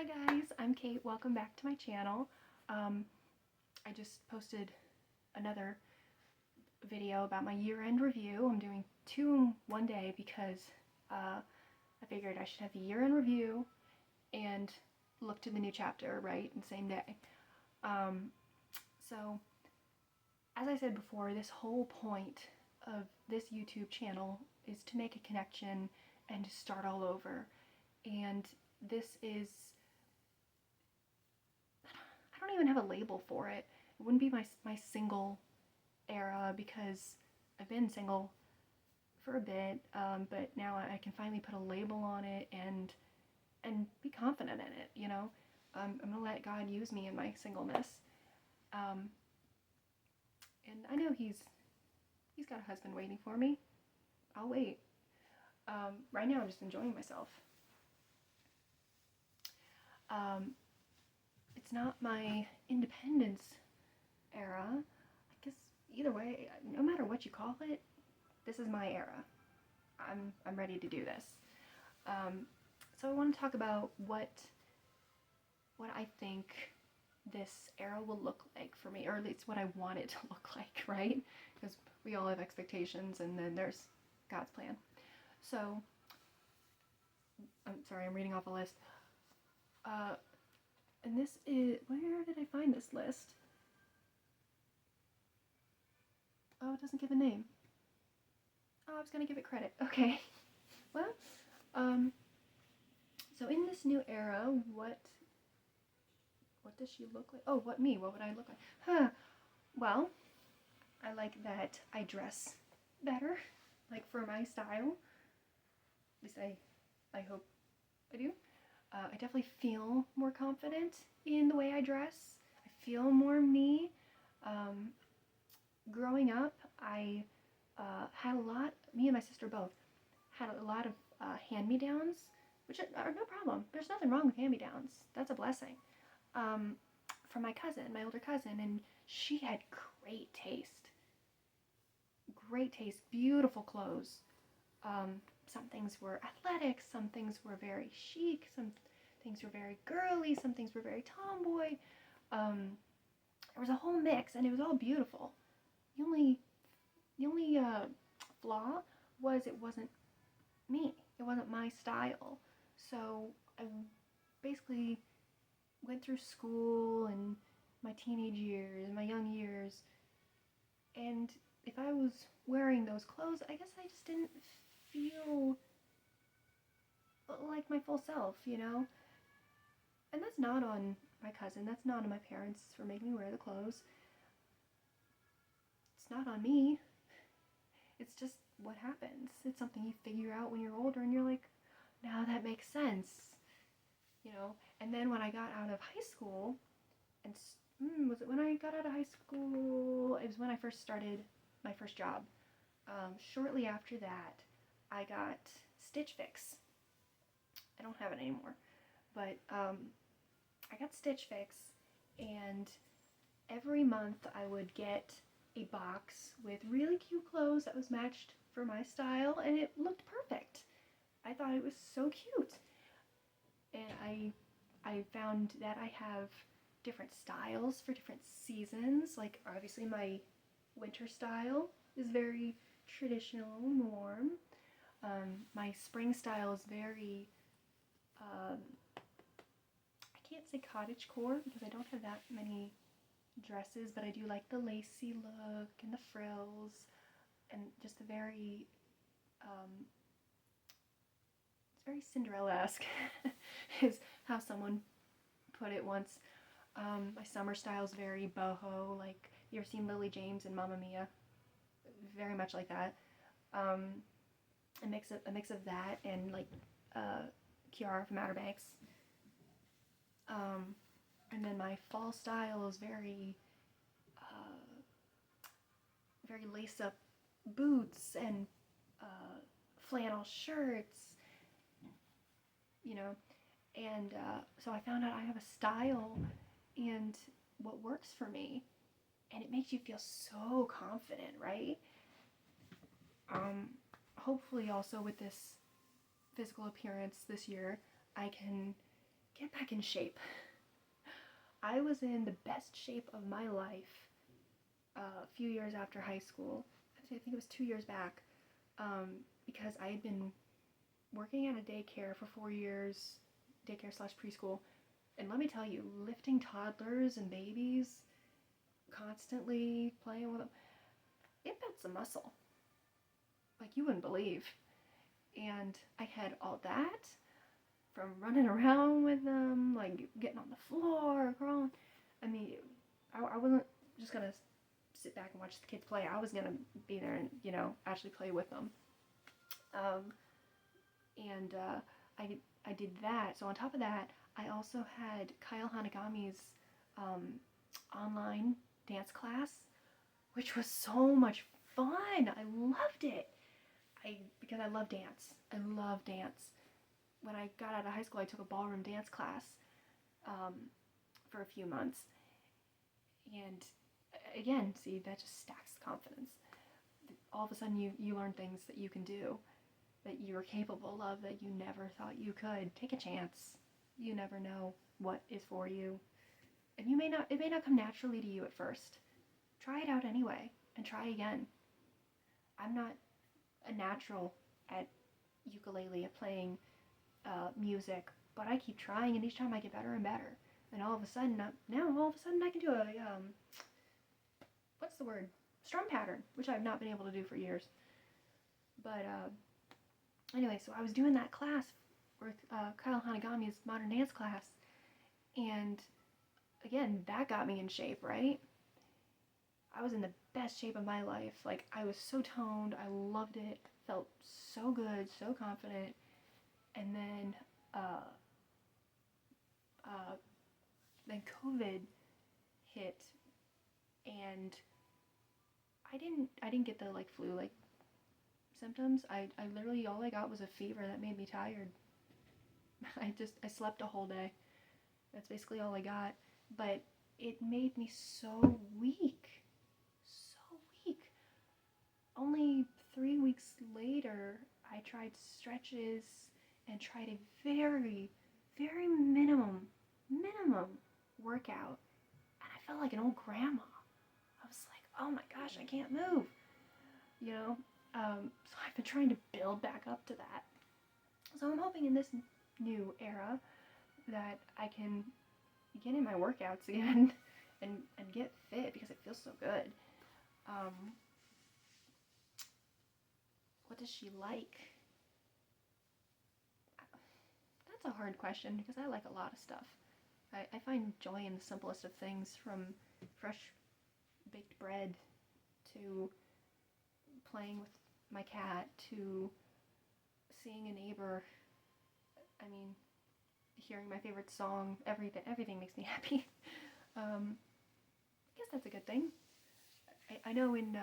guys, I'm Kate. Welcome back to my channel. I just posted another video about my year-end review. I'm doing two in one day because I figured I should have the year-end review and look to the new chapter, right, in the same day. So, as I said before, this whole point of this YouTube channel is to make a connection and to start all over. And this is, I don't even have a label for it. It wouldn't be my single era because I've been single for a bit, but now I can finally put a label on it and be confident in it, you know? I'm gonna let God use me in my singleness. And I know he's got a husband waiting for me. I'll wait. Right now I'm just enjoying myself. It's not my independence era. I guess either way, no matter what you call it, this is my era. I'm ready to do this. So I want to talk about what I think this era will look like for me, or at least what I want it to look like, right? Because we all have expectations, and then there's God's plan. So, I'm sorry, I'm reading off a list. And this is, where did I find this list? Oh, it doesn't give a name. Oh, I was gonna give it credit. Okay. Well, so in this new era, what does she look like? Oh, what would I look like? Huh. Well, I like that I dress better, like for my style. At least I hope I do. I definitely feel more confident in the way I dress. I feel more me. Growing up, I had a lot, me and my sister both, had a lot of hand-me-downs, which are no problem. There's nothing wrong with hand-me-downs. That's a blessing. From my cousin, my older cousin, and she had great taste. Great taste, beautiful clothes. Some things were athletic, some things were very chic, some things were very girly, some things were very tomboy. There was a whole mix, and it was all beautiful. The only flaw was it wasn't me. It wasn't my style. So I basically went through school and my teenage years, my young years, and if I was wearing those clothes, I guess I just didn't feel like my full self, you know? And that's not on my cousin, that's not on my parents for making me wear the clothes. It's not on me. It's just what happens. It's something you figure out when you're older and you're like, now that makes sense, you know? And then when I got out of high school, and was it when I got out of high school? It was when I first started my first job. Shortly after that, I got Stitch Fix. I don't have it anymore, but I got Stitch Fix, and every month I would get a box with really cute clothes that was matched for my style, and it looked perfect. I thought it was so cute. And I found that I have different styles for different seasons. Like, obviously my winter style is very traditional and warm. My spring style is very, I can't say cottagecore because I don't have that many dresses, but I do like the lacy look and the frills and just the very, it's very Cinderella-esque is how someone put it once. My summer style is very boho, like, you ever seen Lily James and Mamma Mia? Very much like that. A mix of that and like Kiara from Outer Banks. And then my fall style is very lace-up boots and flannel shirts, you know. And so I found out I have a style and what works for me, and it makes you feel so confident, right? Hopefully also with this physical appearance this year, I can get back in shape. I was in the best shape of my life a few years after high school. I think it was 2 years back, because I had been working at a daycare for 4 years, daycare slash preschool, and let me tell you, lifting toddlers and babies, constantly playing with them, it builds the muscle like you wouldn't believe. And I had all that from running around with them, like getting on the floor, crawling. I mean, I wasn't just gonna sit back and watch the kids play. I was gonna be there and, actually play with them. And I did that. So on top of that, I also had Kyle Hanagami's online dance class, which was so much fun. I loved it. Because I love dance. I love dance. When I got out of high school, I took a ballroom dance class for a few months. And again, see, that just stacks confidence. All of a sudden, you learn things that you can do, that you're capable of, that you never thought you could. Take a chance. You never know what is for you. And it may not come naturally to you at first. Try it out anyway, and try again. I'm not a natural at ukulele, at playing music, but I keep trying, and each time I get better and better. And all of a sudden I can do a what's the word? Strum pattern, which I've not been able to do for years. But anyway, so I was doing that class with Kyle Hanagami's modern dance class, and again, that got me in shape, right? I was in the best shape of my life. Like, I was so toned. I loved it. Felt so good, so confident. And then COVID hit, and I didn't get the flu symptoms. I literally, all I got was a fever that made me tired. I slept a whole day. That's basically all I got. But it made me so weak. Only 3 weeks later, I tried stretches and tried a very, very minimum workout, and I felt like an old grandma. I was like, oh my gosh, I can't move, so I've been trying to build back up to that. So I'm hoping in this new era that I can get in my workouts again and get fit, because it feels so good. What does she like? That's a hard question, because I like a lot of stuff. I find joy in the simplest of things, from fresh baked bread to playing with my cat to seeing a neighbor. I mean, hearing my favorite song, everything makes me happy. I guess that's a good thing. I know in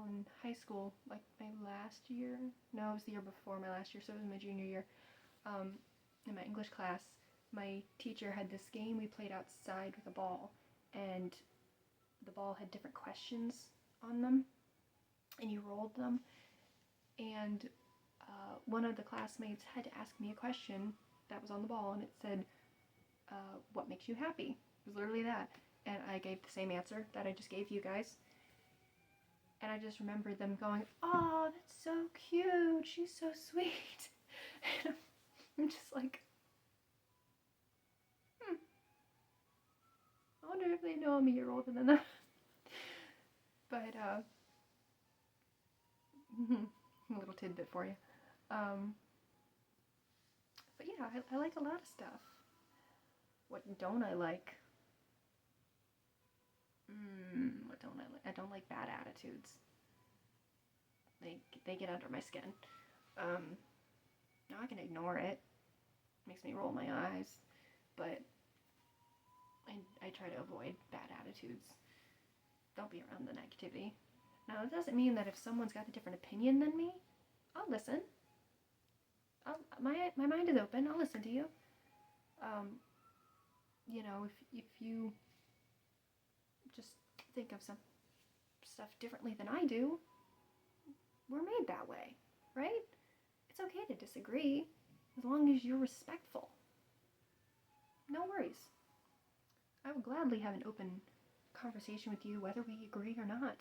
in high school, like my last year, no, it was the year before my last year, so it was my junior year, in my English class, my teacher had this game we played outside with a ball, and the ball had different questions on them, and you rolled them, and one of the classmates had to ask me a question that was on the ball, and it said, what makes you happy? It was literally that, and I gave the same answer that I just gave you guys. And I just remember them going, oh, that's so cute. She's so sweet. And I'm just like, I wonder if they know I'm a year older than them. But, a little tidbit for you. But yeah, I like a lot of stuff. What don't I like? What don't I like? I don't like bad attitudes. They get under my skin. Now I can ignore it. Makes me roll my eyes, but I try to avoid bad attitudes. Don't be around the negativity. Now, it doesn't mean that if someone's got a different opinion than me, I'll listen. My mind is open. I'll listen to you. If you just think of some stuff differently than I do, we're made that way, right? It's okay to disagree. as long as you're respectful. No worries. I will gladly have an open conversation with you whether we agree or not.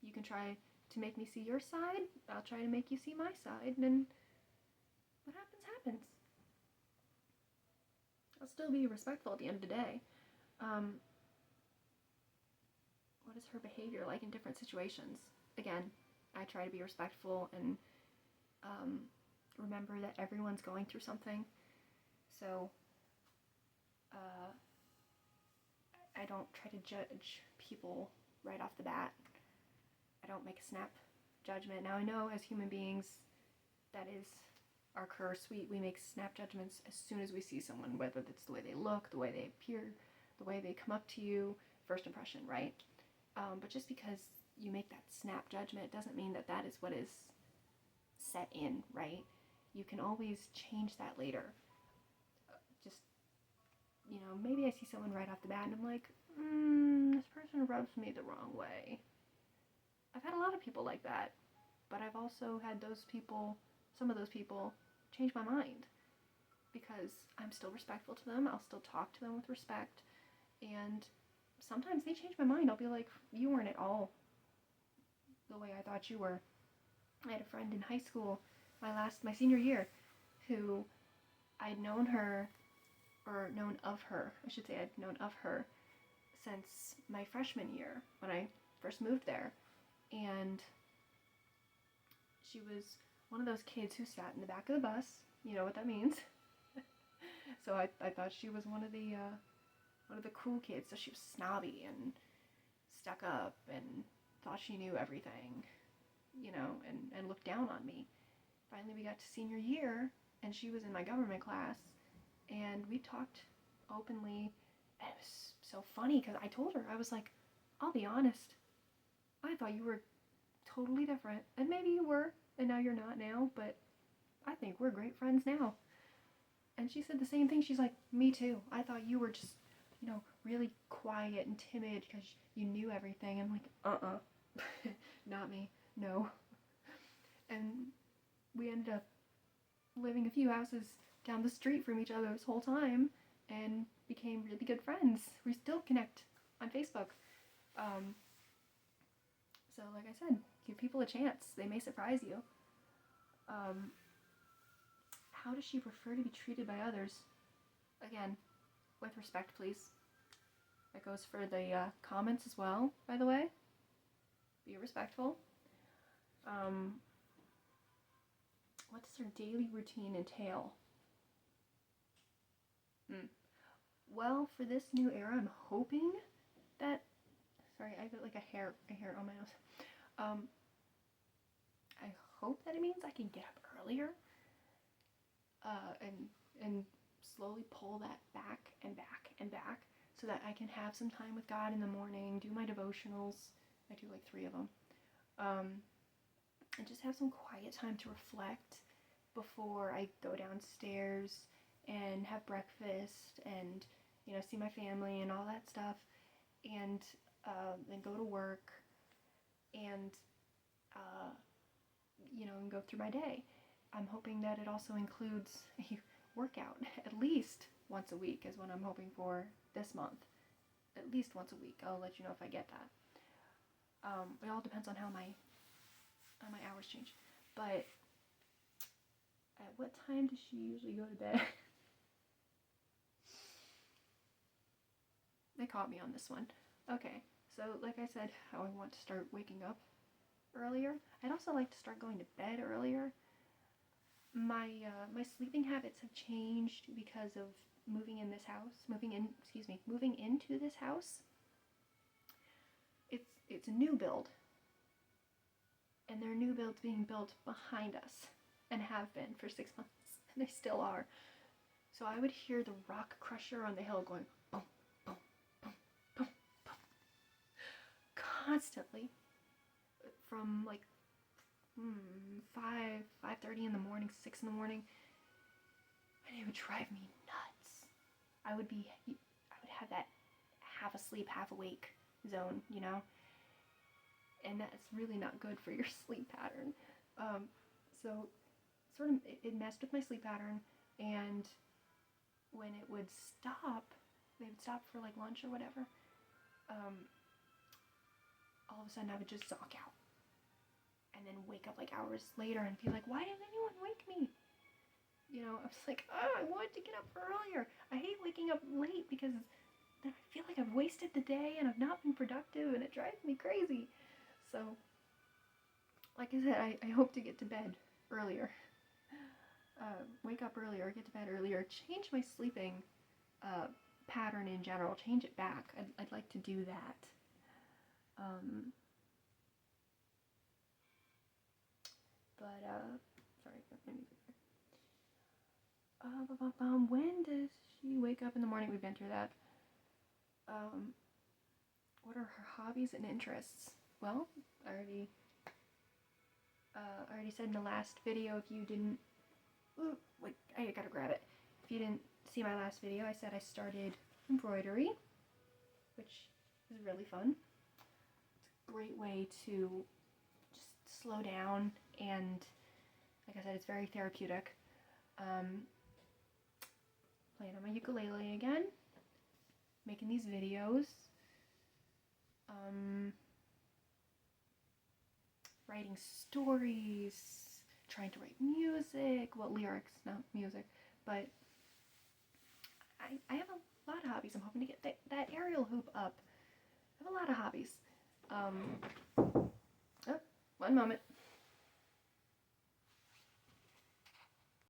You can try to make me see your side, I'll try to make you see my side, and what happens, happens. I'll still be respectful at the end of the day. What is her behavior like in different situations? Again, I try to be respectful and remember that everyone's going through something. So I don't try to judge people right off the bat. I don't make a snap judgment. Now I know as human beings that is our curse. We make snap judgments as soon as we see someone, whether it's the way they look, the way they appear, the way they come up to you, first impression, right? But just because you make that snap judgment doesn't mean that that is what is set in, right? You can always change that later. Just, maybe I see someone right off the bat and I'm like, this person rubs me the wrong way. I've had a lot of people like that, but I've also had some of those people change my mind because I'm still respectful to them. I'll still talk to them with respect, and sometimes they change my mind. I'll be like, you weren't at all the way I thought you were. I had a friend in high school, my senior year, who I'd known of her since my freshman year when I first moved there. And she was one of those kids who sat in the back of the bus. You know what that means. So I thought she was one of the cool kids. So she was snobby and stuck up and thought she knew everything, and looked down on me. Finally, we got to senior year, and she was in my government class, and we talked openly. And it was so funny because I told her, I was like, I'll be honest, I thought you were totally different, and maybe you were, and now you're not now, but I think we're great friends now. And she said the same thing. She's like, me too. I thought you were just, really quiet and timid because you knew everything. I'm like, not me, no. And we ended up living a few houses down the street from each other this whole time and became really good friends. We still connect on Facebook. So like I said, give people a chance. They may surprise you. How does she prefer to be treated by others? Again, with respect, please. That goes for the comments as well, by the way. Be respectful. What does her daily routine entail? Well, for this new era, I'm hoping that... Sorry, I have like a hair on my nose. I hope that it means I can get up earlier and slowly pull that back and back and back so that I can have some time with God in the morning, do my devotionals. I do like 3 of them. And just have some quiet time to reflect before I go downstairs and have breakfast and, see my family and all that stuff, and then go to work and, and go through my day. I'm hoping that it also includes a workout at least once a week is what I'm hoping for this month. At least once a week. I'll let you know if I get that. It all depends on how my hours change. But at what time does she usually go to bed? They caught me on this one. Okay, so like I said, how I want to start waking up earlier. I'd also like to start going to bed earlier. My sleeping habits have changed because of moving into this house. It's a new build, and there are new builds being built behind us, and have been for 6 months, and they still are. So I would hear the rock crusher on the hill going boom, boom, boom, boom, boom, constantly from like 5:30 in the morning, 6 in the morning, and it would drive me nuts. I would have that half asleep, half awake zone, and that's really not good for your sleep pattern. So sort of, it messed with my sleep pattern, and when it would stop, they would stop for like lunch or whatever, all of a sudden I would just zonk out and then wake up like hours later and be like, why didn't anyone wake me? You know, I was like, oh, I wanted to get up earlier. I hate waking up late because then I feel like I've wasted the day and I've not been productive, and it drives me crazy. So, like I said, I hope to get to bed earlier. Wake up earlier, get to bed earlier, change my sleeping pattern in general, change it back. I'd like to do that. Sorry, when does she wake up in the morning? We've been through that. What are her hobbies and interests? Well, I already said in the last video, if you didn't, ooh, wait, I gotta grab it. If you didn't see my last video, I said I started embroidery, which is really fun. It's a great way to just slow down, and like I said, it's very therapeutic. Playing on my ukulele again, making these videos, writing stories, trying to write music, well, lyrics, not music, but I have a lot of hobbies. I'm hoping to get that aerial hoop up. I have a lot of hobbies. Oh, one moment.